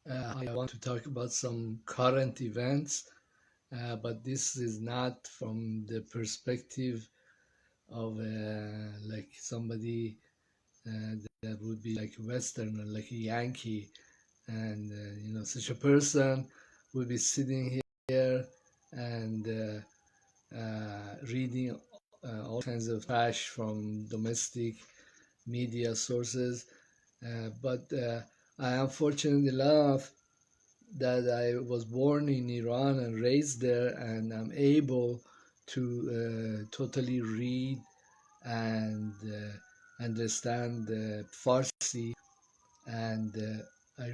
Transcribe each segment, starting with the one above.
I want to talk about some current events, but this is not from the perspective of like somebody that would be like Western or like a Yankee, and such a person would be sitting here and reading all kinds of trash from domestic media sources. But I am fortunate enough that I was born in Iran and raised there, and I'm able to totally read and understand Farsi, and I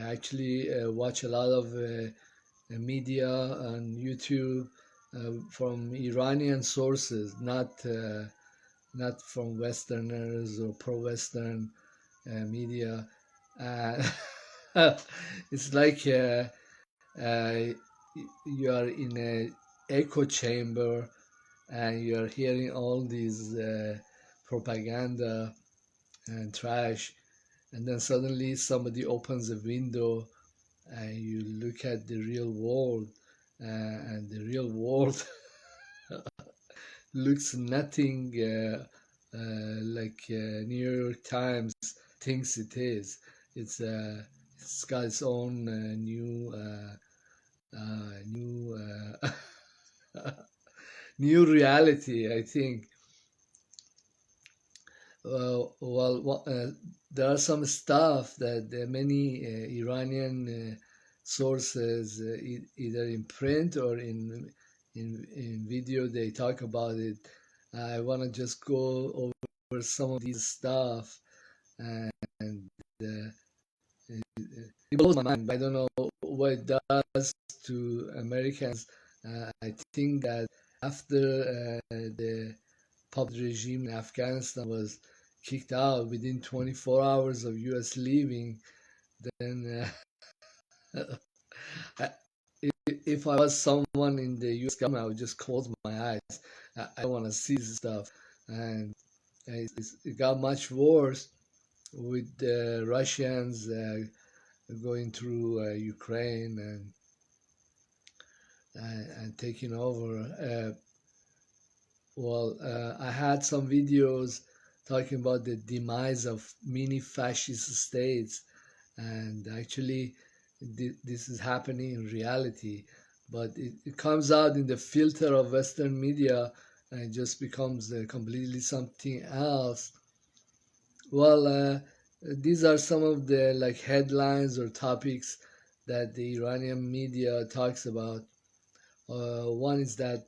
actually watch a lot of media on YouTube from Iranian sources, not from Westerners or pro-Western media. Uh, it's like uh, you are in a echo chamber and you are hearing all these propaganda and trash, and then suddenly somebody opens a window and you look at the real world, and the real world looks nothing like New York Times thinks it is. It's it's got its own new new reality. I think. There are some stuff that many Iranian sources, either in print or in video, they talk about it. I want to just go over some of these stuff, and uh, it blows my mind. I don't know what it does to Americans. I think that after the puppet regime in Afghanistan was kicked out within 24 hours of U.S. leaving, then I, if I was someone in the U.S. government, I would just close my eyes. I don't want to see this stuff. And it got much worse with the Russians going through Ukraine and taking over. I had some videos talking about the demise of mini fascist states, and actually, this is happening in reality. But it comes out in the filter of Western media, and it just becomes completely something else. Well, these are some of the like headlines or topics that the Iranian media talks about. One is that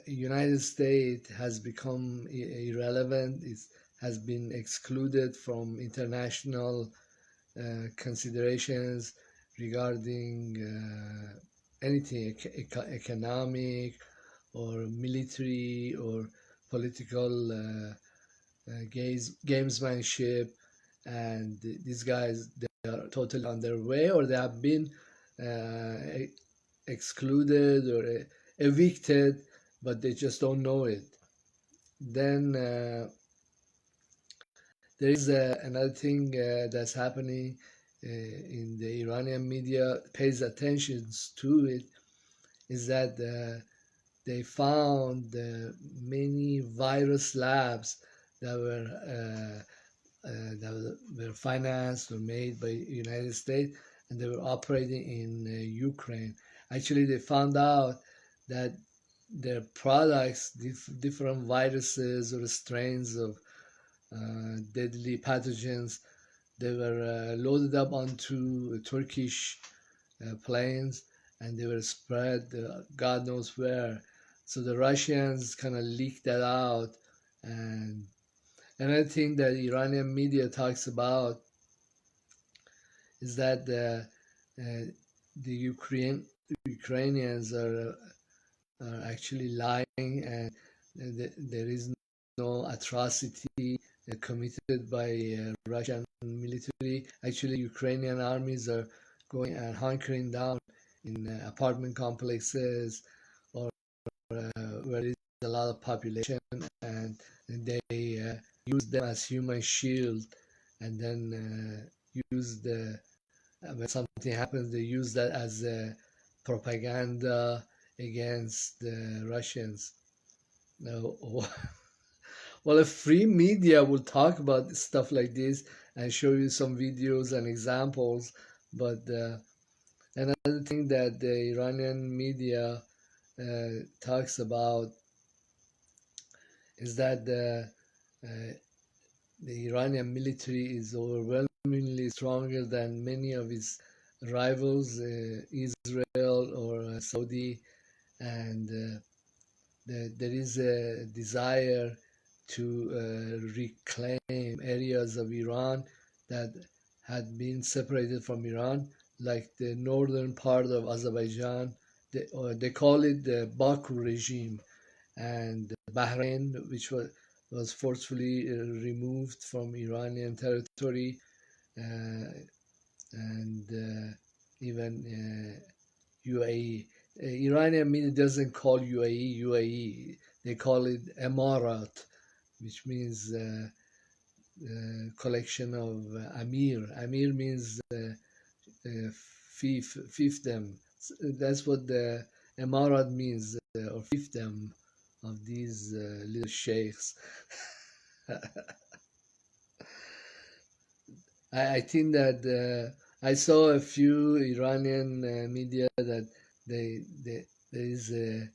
United States has become irrelevant. It has been excluded from international considerations regarding anything economic or military or political gamesmanship. And these guys, they are totally on their way, or they have been excluded or evicted, but they just don't know it. Then there is another thing that's happening in the Iranian media pays attention to it, is that they found many virus labs that were financed or made by United States, and they were operating in Ukraine. Actually, they found out that their products, different viruses or strains of deadly pathogens, they were loaded up onto Turkish planes, and they were spread God knows where. So the Russians kind of leaked that out. And another thing that Iranian media talks about is that the Ukrainians are actually lying, and there is no atrocity committed by Russian military. Actually, Ukrainian armies are going and hunkering down in apartment complexes or where there is a lot of population, and they use them as human shield, and then use the when something happens, they use that as a propaganda against the Russians. No. Well, if free media will talk about stuff like this and show you some videos and examples, but another thing that the Iranian media talks about is that the Iranian military is overwhelmingly stronger than many of its rivals, Israel or Saudi, and there is a desire to reclaim areas of Iran that had been separated from Iran, like the northern part of Azerbaijan. They call it the Baku regime, and Bahrain, which was forcefully removed from Iranian territory, uh, and even UAE. Iranian media doesn't call UAE UAE. They call it Emirat, which means collection of Amir. Amir means fiefdom. That's what the Emirat means, or fiefdom of these little sheikhs. I think that I saw a few Iranian media that there is a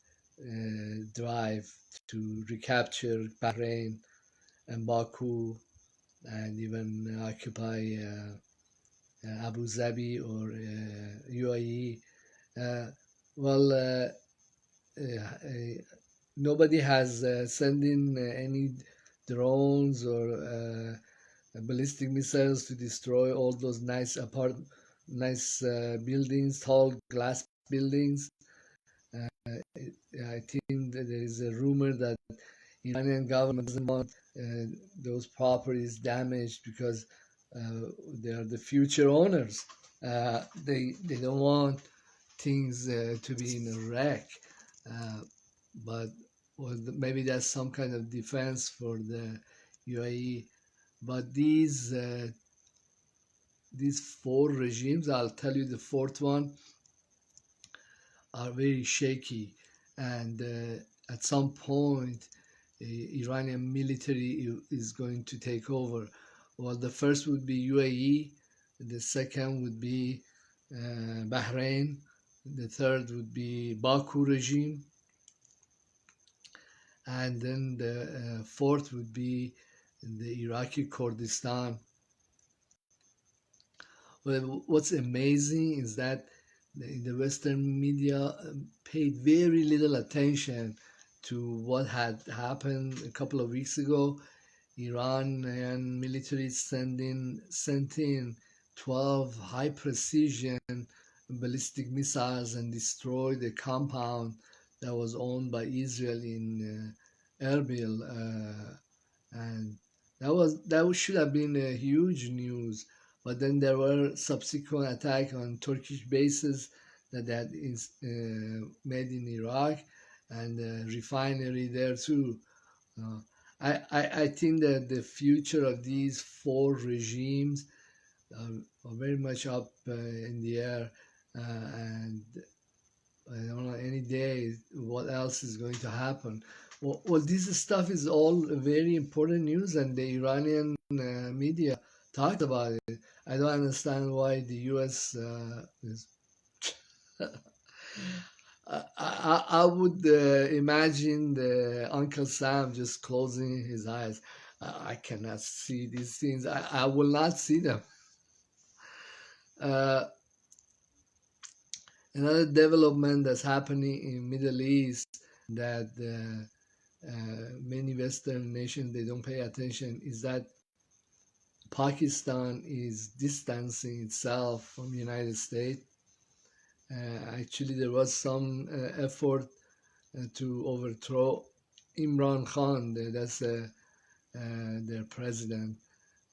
drive to recapture Bahrain and Baku and even occupy Abu Dhabi or UAE. Uh, well, nobody has sent in any drones or ballistic missiles to destroy all those nice buildings, tall glass buildings. I think that there is a rumor that Iranian government doesn't want those properties damaged because they are the future owners. They don't want things to be in a wreck, uh, but maybe that's some kind of defense for the UAE. But these four regimes, I'll tell you the fourth one, are very shaky, and at some point, Iranian military is going to take over. Well, the first would be UAE, the second would be Bahrain, the third would be Baku regime, and then the fourth would be the Iraqi Kurdistan. Well, what's amazing is that the Western media paid very little attention to what had happened a couple of weeks ago. Iranian military sent in 12 high precision ballistic missiles and destroyed a compound that was owned by Israel in Erbil, and that should have been a huge news. But then there were subsequent attacks on Turkish bases that is made in Iraq, and a refinery there too. Uh, I think that the future of these four regimes are very much up in the air, and I don't know any day what else is going to happen. Well, this stuff is all very important news, and the Iranian media talked about it. I don't understand why the U.S. Is. I would imagine the Uncle Sam just closing his eyes. I cannot see these things. I will not see them. Uh, Another development that's happening in Middle East that many Western nations they don't pay attention is that Pakistan is distancing itself from United States. Actually, there was some effort to overthrow Imran Khan. That's their president.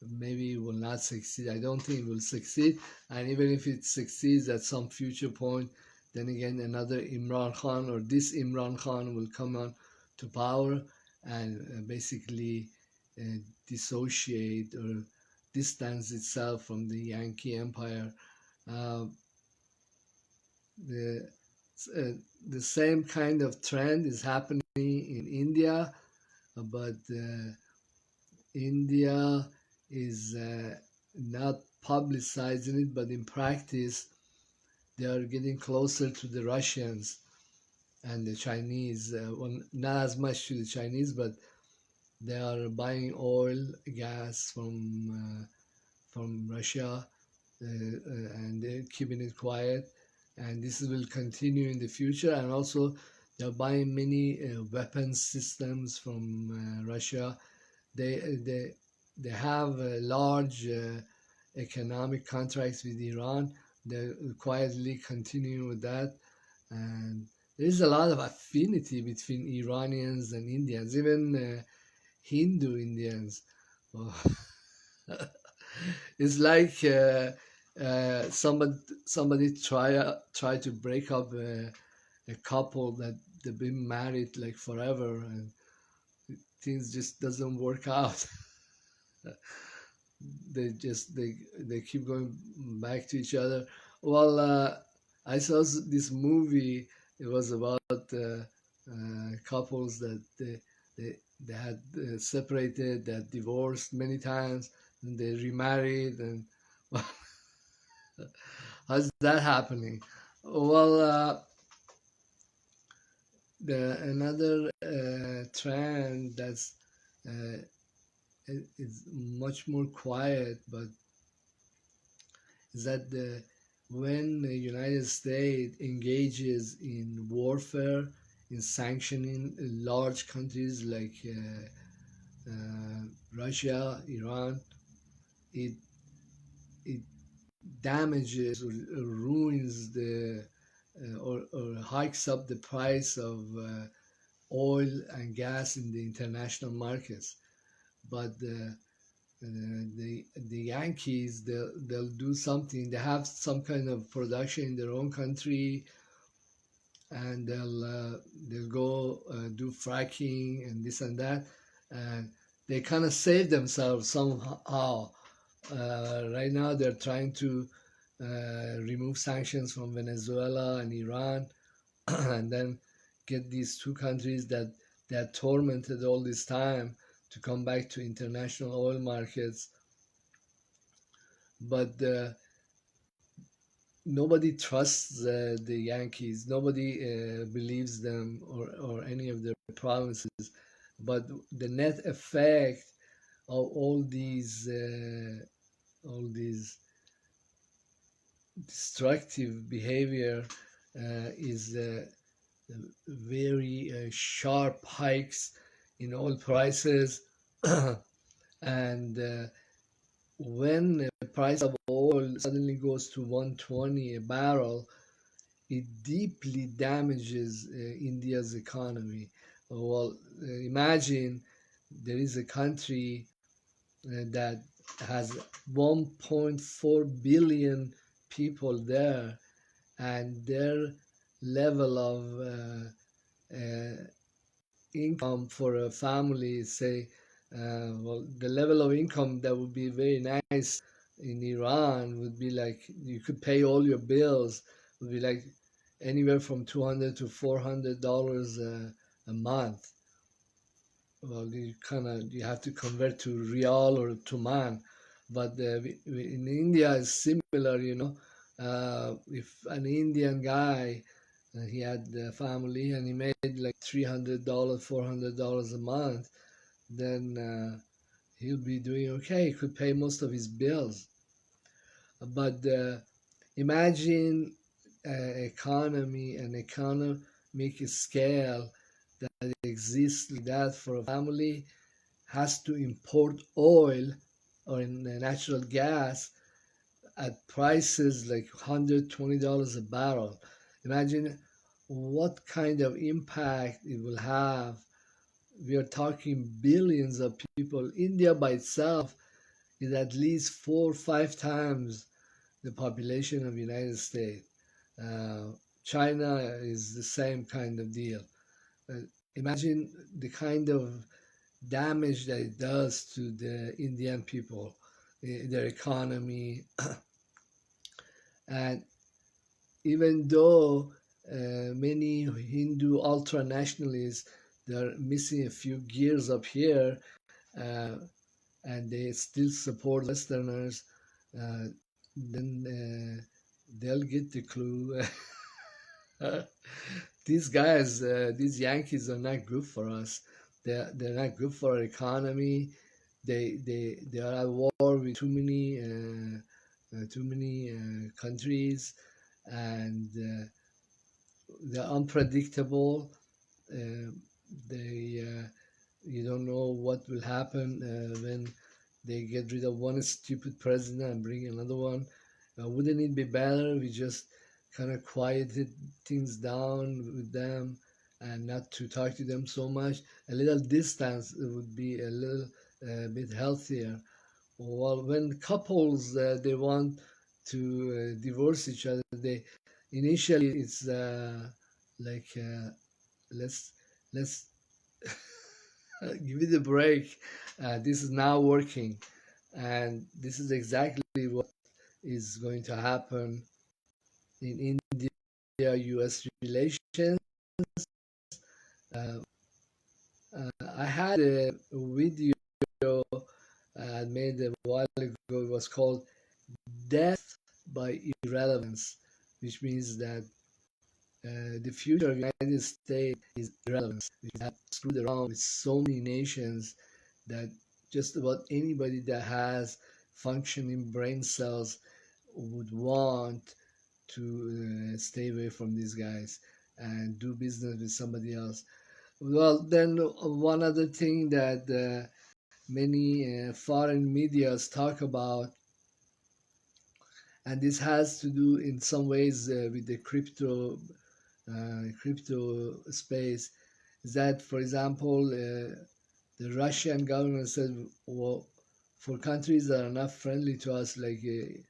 Maybe it will not succeed. I don't think it will succeed. And even if it succeeds at some future point, then again another Imran Khan or this Imran Khan will come on to power and basically uh, dissociate or distance itself from the Yankee Empire. Uh, the uh, the same kind of trend is happening in India, but India is not publicizing it, but in practice, they are getting closer to the Russians and the Chinese. Well, not as much to the Chinese, but they are buying oil, gas from Russia, and they're keeping it quiet. And this will continue in the future. And also, they're buying many weapon systems from Russia. They they have large economic contracts with Iran. They're quietly continuing with that, and there is a lot of affinity between Iranians and Indians, even Hindu Indians. Well, it's like somebody try to break up a couple that they've been married like forever, and things just doesn't work out. They keep going back to each other. Well, I saw this movie. It was about couples that they had separated, that divorced many times, and they remarried, and well, how's that happening? Well, the another trend that's uh, is much more quiet, but is that when the United States engages in warfare, in sanctioning large countries like Russia, Iran, it it damages or ruins or hikes up the price of oil and gas in the international markets. But the Yankees, they'll do something. They have some kind of production in their own country, and they'll go do fracking and this and that, and they kind of save themselves somehow. Right now, they're trying to remove sanctions from Venezuela and Iran, and then get these two countries that are tormented all this time to come back to international oil markets. But nobody trusts the Yankees. Nobody believes them or any of their promises. But the net effect of all these destructive behavior is very sharp hikes in oil prices, and when the price of oil suddenly goes to 120 a barrel, it deeply damages India's economy. Well, imagine there is a country that has 1.4 billion people there, and their level of income for a family, say, well, the level of income that would be very nice in Iran would be like you could pay all your bills, would be like anywhere from $200 to $400 a month. Well, you have to convert to real or to man, but in India is similar. If an Indian guy he had a family and he made like $300, $400 a month, then he'll be doing okay. He could pay most of his bills. But imagine economy and economic scale that exists like that for a family has to import oil or natural gas at prices like $120 a barrel. Imagine what kind of impact it will have. We are talking billions of people. India by itself is at least 4 or 5 times the population of the United States. Uh, China is the same kind of deal. Uh, Imagine the kind of damage that it does to the Indian people, their economy, And even though many Hindu ultra nationalists, they're missing a few gears up here, uh, and they still support Westerners, uh, then they'll get the clue. These guys, these Yankees are not good for us. They're not good for our economy. They are at war with too many countries, and they're unpredictable. Uh, they You don't know what will happen when they get rid of one stupid president and bring another one. Wouldn't it be better we just kind of quieted things down with them and not to talk to them so much? A little distance would be a little bit healthier. Well, when couples they want to divorce each other, they initially it's like let's let's give it a break. This is now working, and this is exactly what is going to happen in India-U.S. relations. Uh, I had a video I made a while ago. It was called "Death by Irrelevance," which means that the future of the United States is irrelevant. We have screwed around with so many nations that just about anybody that has functioning brain cells would want to stay away from these guys and do business with somebody else. Well, then one other thing that many foreign medias talk about, and this has to do in some ways with the crypto space, is that, for example, the Russian government said, well, for countries that are not friendly to us, like the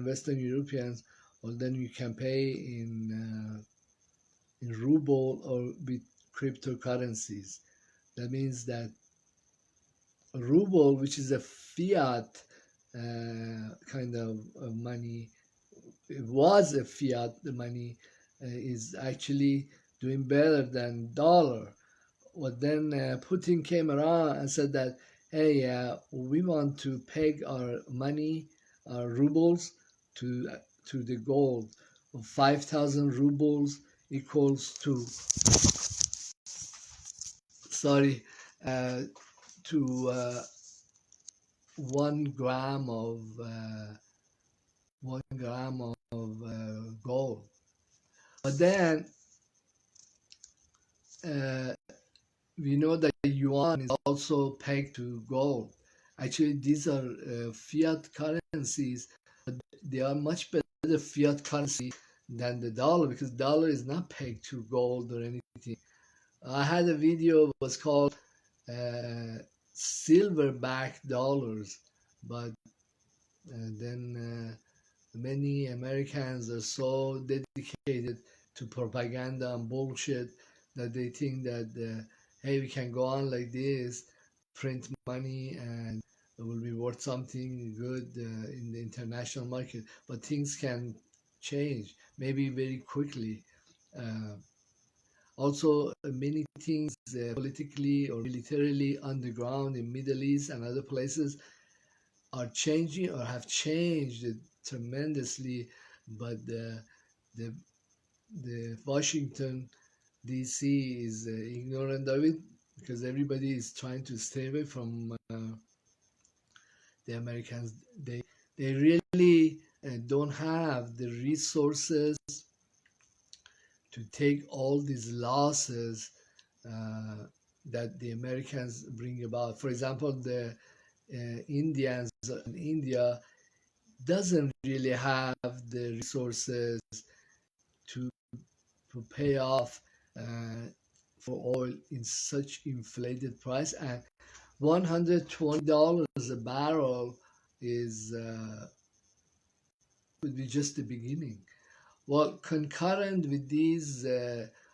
Western Europeans, well, then you can pay in ruble or with cryptocurrencies. That means that ruble, which is a fiat kind of money, it was a fiat money, is actually doing better than dollar. Well, then Putin came around and said that, hey, we want to peg our money, our rubles, to the gold. 5,000 rubles equals to, sorry, uh, to 1 gram of 1 gram of gold. But then uh, we know that yuan is also pegged to gold. Actually, these are fiat currencies. They are much better fiat currency than the dollar, because dollar is not pegged to gold or anything. I had a video was called uh, silverback dollars, but then many Americans are so dedicated to propaganda and bullshit that they think that hey, we can go on like this, print money, and it will be worth something good in the international market. But things can change, maybe very quickly. Uh, Also, many things politically or militarily on the ground in Middle East and other places are changing or have changed tremendously, but the the Washington D.C. is ignorant of it, because everybody is trying to stay away from the Americans. They really don't have the resources to take all these losses uh, that the Americans bring about. For example, the Indians in India doesn't really have the resources to to pay off uh, for oil in such inflated price, and $120 a barrel is would be just the beginning. Well, concurrent with these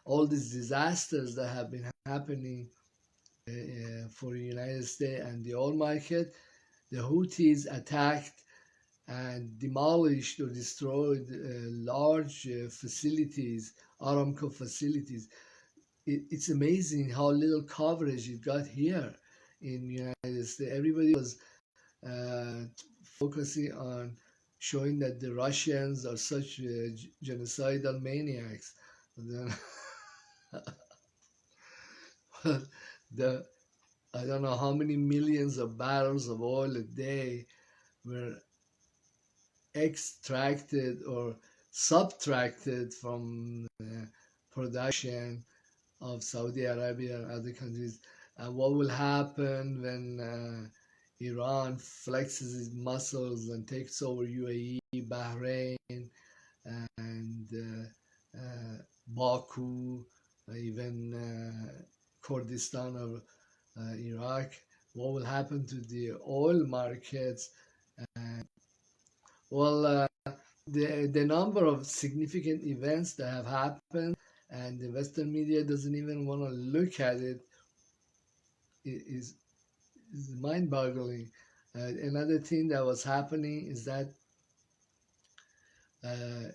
all these disasters that have been happening for the United States and the oil market, the Houthis attacked and demolished or destroyed large facilities, Aramco facilities. It's amazing how little coverage it got here in the United States. Everybody was uh, focusing on showing that the Russians are such genocidal maniacs. Then, the I don't know how many millions of barrels of oil a day were extracted or subtracted from production of Saudi Arabia and other countries. And what will happen when Iran flexes its muscles and takes over UAE, Bahrain, and Baku, even Kurdistan or Iraq? What will happen to the oil markets? And well, the number of significant events that have happened, and the Western media doesn't even want to look at it, is mind-boggling. Another thing that was happening is that uh,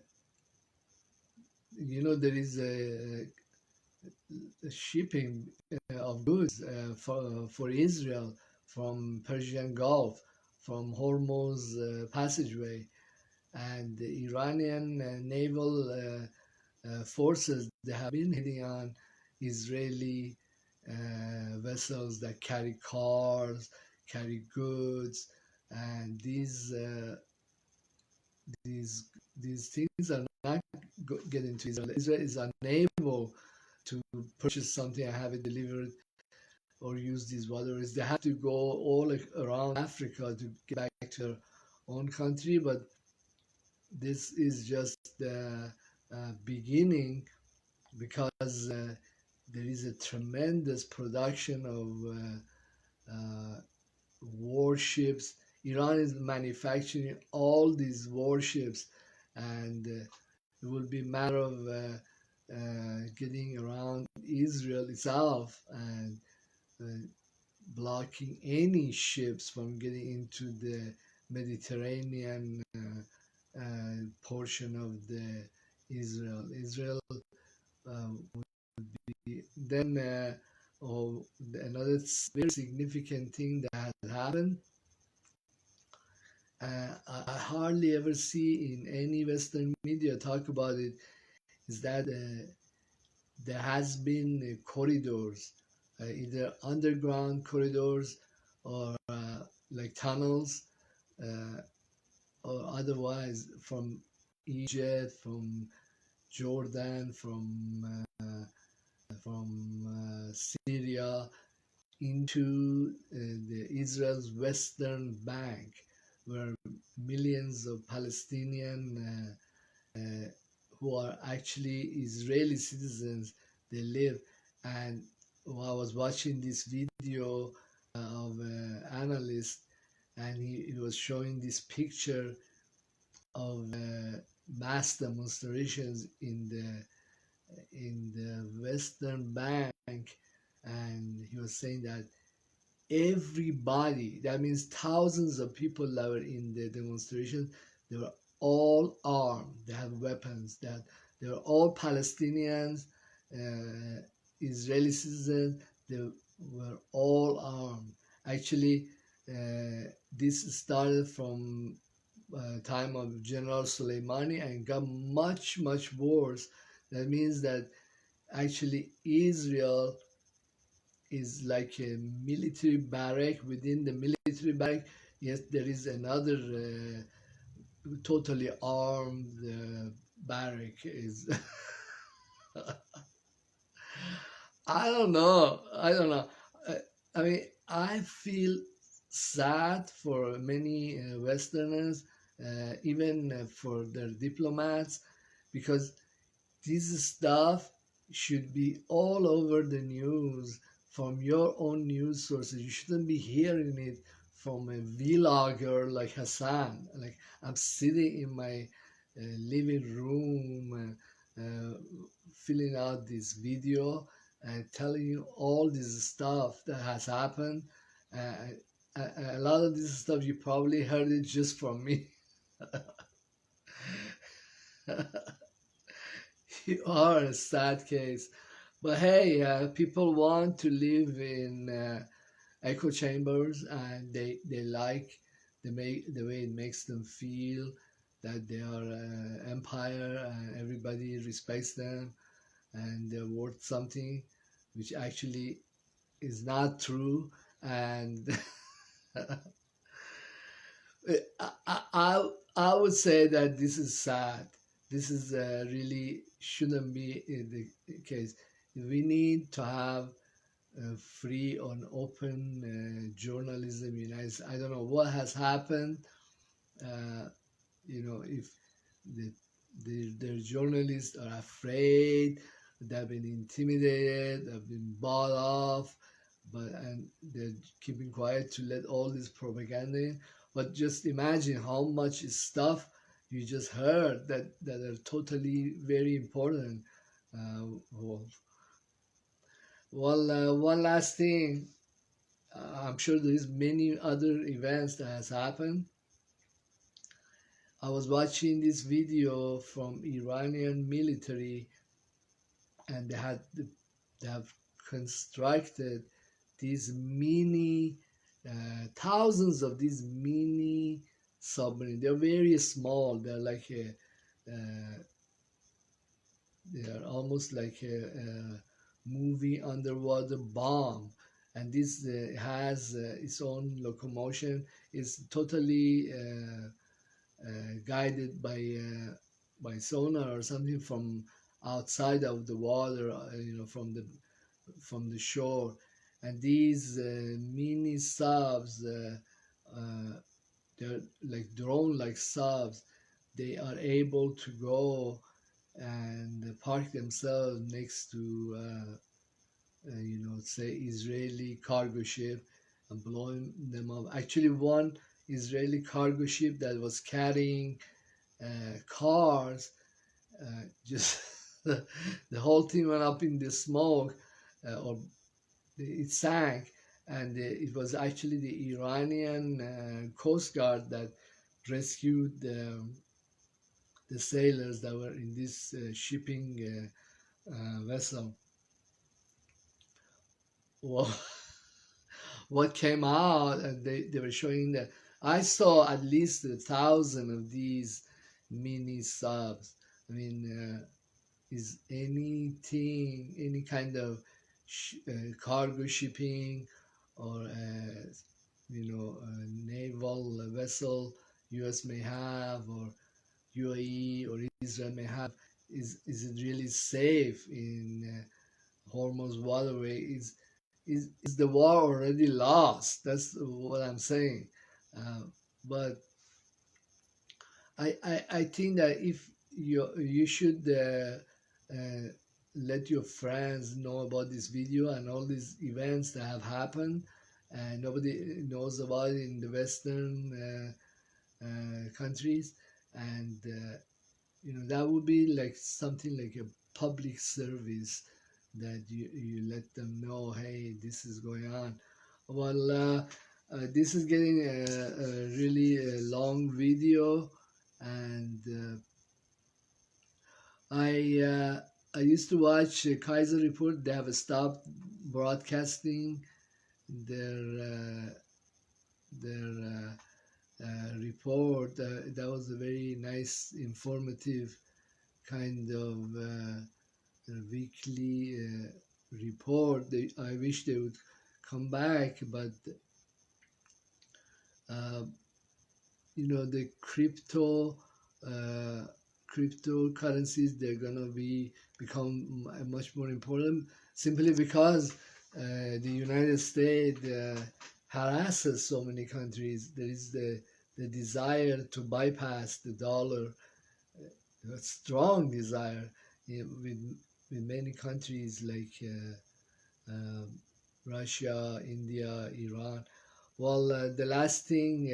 there is a shipping of goods for Israel from Persian Gulf, from Hormuz passageway, and the Iranian naval forces, they have been hitting on Israeli vessels that carry cars, carry goods, and these these things are not getting to Israel. Israel is unable to purchase something and have it delivered or use these waterways. They have to go all around Africa to get back to their own country. But this is just the beginning, because there is a tremendous production of warships. Iran is manufacturing all these warships, and it will be a matter of getting around Israel itself and uh, blocking any ships from getting into the Mediterranean portion of the Israel. Israel would be then. Oh, another very significant thing that has happened. I hardly ever see in any Western media talk about it. Is that there has been corridors, either underground corridors or like tunnels, uh, or otherwise from Egypt, from Jordan, from Syria into the Israel's western bank, where millions of Palestinian who are actually Israeli citizens, they live. And I was watching this video of an analyst, and he was showing this picture of mass demonstrations in the Western Bank, and he was saying that everybody, that means thousands of people that were in the demonstration, they were all armed. They have weapons. That they were all Palestinians, uh, Israeli citizens. They were all armed. Actually, this started from time of General Soleimani and got much much worse. That means that actually Israel is like a military barrack within the military barrack. Yes, there is another totally armed barrack. Is I don't know. I don't know. I, I mean, I feel sad for many Westerners, even for their diplomats, because this stuff should be all over the news from your own news sources. You shouldn't be hearing it from a vlogger like Hassan. Like, I'm sitting in my living room, filling out this video and telling you all this stuff that has happened. Uh, a lot of this stuff you probably heard it just from me. You are a sad case. But hey, people want to live in echo chambers, and they like the way it makes them feel that they are empire and everybody respects them and they're worth something, which actually is not true. And I would say that this is sad. This is really shouldn't be in the case. We need to have free and open journalism in United States. I don't know what has happened. Uh, if the, their journalists are afraid, they've been intimidated, they've been bought off, and they're keeping quiet to let all this propaganda in. But just imagine how much stuff you just heard that are totally very important. Well, one last thing. I'm sure there's many other events that has happened. I was watching this video from Iranian military, and they have constructed these mini thousands of these mini submarines. They're very small. Uh, they're almost like a movie underwater bomb, and this has its own locomotion. It's totally guided by sonar or something from outside of the water, from the shore. And these mini subs, uh, they're like drone like subs. They are able to go and park themselves next to say Israeli cargo ship and blowing them up. Actually, one Israeli cargo ship that was carrying cars, just the whole thing went up in the smoke, or it sank, and it was actually the Iranian Coast Guard that rescued the sailors that were in this shipping vessel. Well, what came out, and they were showing that I saw at least 1,000 of these mini subs. I mean, is any kind of cargo shipping or a naval vessel U.S. may have, or UAE or Israel may have, is it really safe in Hormuz waterway? Is the war already lost? That's what I'm saying. Uh, but I think that if you should let your friends know about this video and all these events that have happened, and nobody knows about it in the Western countries, and that would be like something like a public service that you let them know, hey, this is going on. Well, this is getting a really long video, and I used to watch Kaiser Report. They have stopped broadcasting their report. That was a very nice, informative kind of weekly report. I wish they would come back, but uh, the uh, cryptocurrencies, they're gonna become much more important, simply because the United States harasses so many countries. There is the desire to bypass the dollar, a strong desire, with many countries like Russia, India, Iran. Well, the last thing,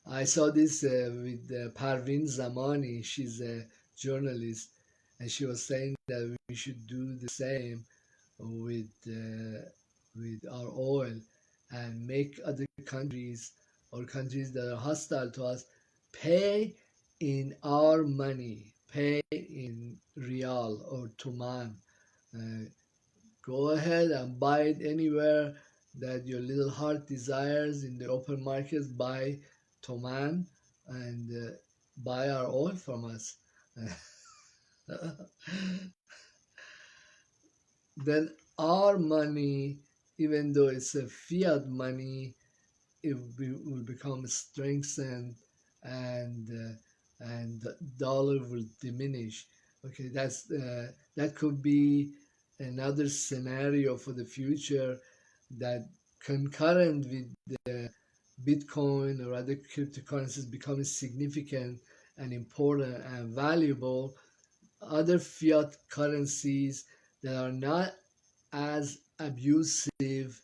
I saw this with Parveen Zamani. She's a journalist, and she was saying that we should do the same with our oil, and make other countries, or countries that are hostile to us, pay in our money, pay in real or toman. Uh, Go ahead and buy it anywhere that your little heart desires in the open markets. Buy toman and buy our oil from us. Then our money, even though it's a fiat money, will become strengthened, and the dollar will diminish. Okay, that could be another scenario for the future, that concurrent with the Bitcoin or other cryptocurrencies becoming significant and important and valuable, other fiat currencies that are not as abusive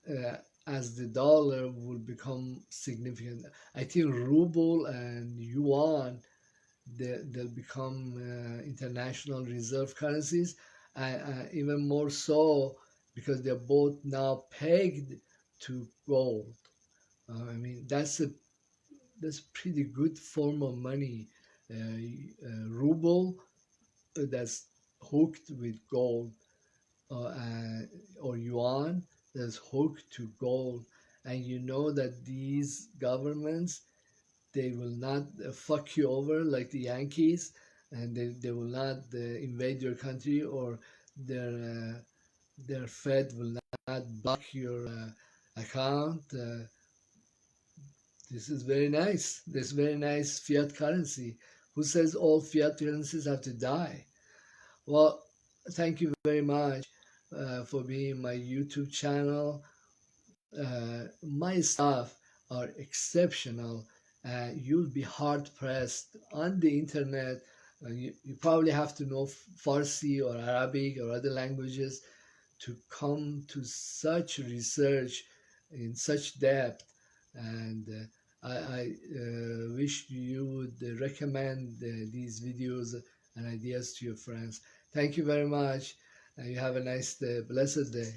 uh, as the dollar will become significant. I think ruble and yuan, they'll become international reserve currencies, even more so because they're both now pegged to gold. I mean, that's pretty good form of money. Ruble, that's hooked with gold, or yuan, that's hooked to gold. And you know that these governments, they will not fuck you over like the Yankees, and they will not invade your country, or their Fed will not block your account. This is very nice. This very nice fiat currency. Who says all fiat currencies have to die? Well, thank you very much for being my YouTube channel. My stuff are exceptional. You'll be hard pressed on the internet. You probably have to know Farsi or Arabic or other languages to come to such research in such depth. And I wish you would recommend these videos and ideas to your friends. Thank you very much. And you have a nice day, blessed day.